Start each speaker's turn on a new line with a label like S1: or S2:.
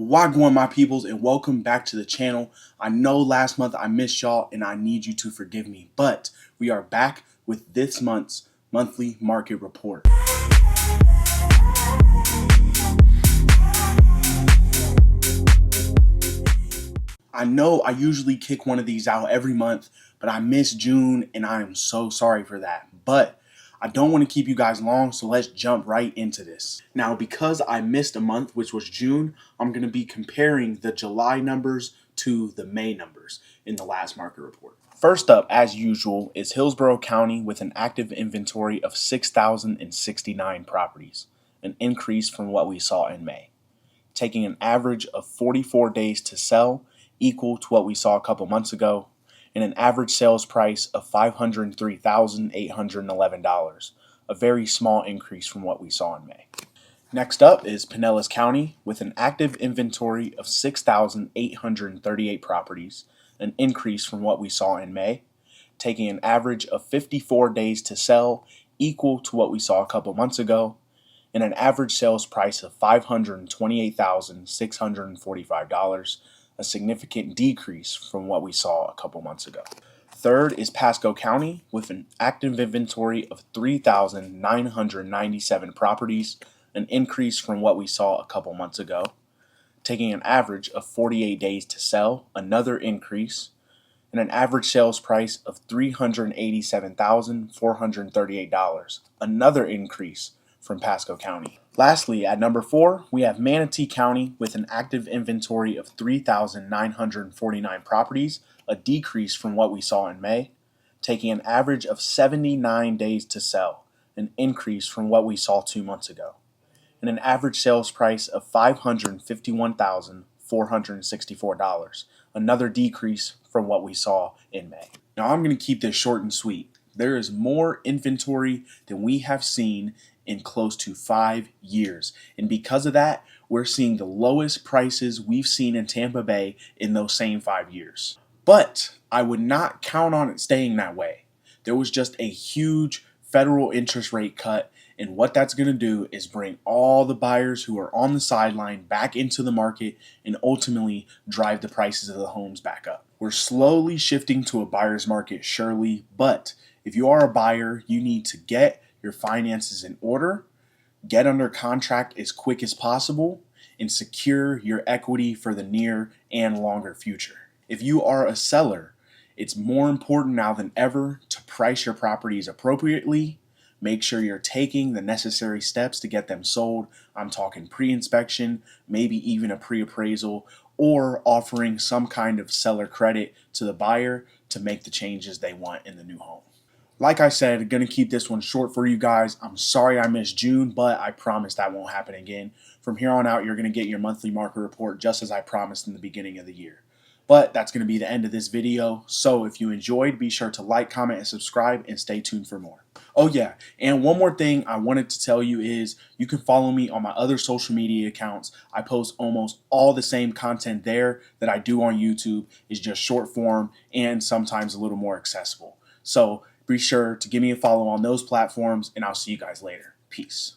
S1: Wagwan my peoples, and welcome back to the channel. I know last month I missed y'all and I need you to forgive me, but we are back with this month's monthly market report. I know I usually kick one of these out every month, but I missed June and I am so sorry for that. But I don't want to keep you guys long, so let's jump right into this. Now, because I missed a month, which was June, I'm going to be comparing the July numbers to the May numbers in the last market report. First up, as usual, is Hillsborough County with an active inventory of 6,069 properties, an increase from what we saw in May, taking an average of 44 days to sell, equal to what we saw a couple months ago, and an average sales price of $503,811, a very small increase from what we saw in May. Next up is Pinellas County with an active inventory of 6,838 properties, an increase from what we saw in May, taking an average of 54 days to sell, equal to what we saw a couple months ago, and an average sales price of $528,645, a significant decrease from what we saw a couple months ago. Third is Pasco County with an active inventory of 3,997 properties, an increase from what we saw a couple months ago, taking an average of 48 days to sell, another increase, and an average sales price of $387,438, another increase from Pasco County. Lastly, at number 4, we have Manatee County with an active inventory of 3,949 properties, a decrease from what we saw in May, taking an average of 79 days to sell, an increase from what we saw 2 months ago, and an average sales price of $551,464, another decrease from what we saw in May. Now I'm going to keep this short and sweet. There is more inventory than we have seen in close to 5 years. And because of that, we're seeing the lowest prices we've seen in Tampa Bay in those same 5 years. But I would not count on it staying that way. There was just a huge federal interest rate cut, and what that's going to do is bring all the buyers who are on the sideline back into the market and ultimately drive the prices of the homes back up. We're slowly shifting to a buyer's market, surely, but if you are a buyer, you need to get your finances in order, get under contract as quick as possible, and secure your equity for the near and longer future. If you are a seller, it's more important now than ever to price your properties appropriately. Make sure you're taking the necessary steps to get them sold. I'm talking pre-inspection, maybe even a pre-appraisal, or offering some kind of seller credit to the buyer to make the changes they want in the new home. Like I said, I'm going to keep this one short for you guys. I'm sorry I missed June, but I promise that won't happen again. From here on out, you're going to get your monthly market report just as I promised in the beginning of the year. But that's going to be the end of this video. So if you enjoyed, be sure to like, comment, and subscribe, and stay tuned for more. Oh yeah, and one more thing I wanted to tell you is you can follow me on my other social media accounts. I post almost all the same content there that I do on YouTube. It's just short form and sometimes a little more accessible. So be sure to give me a follow on those platforms, and I'll see you guys later. Peace.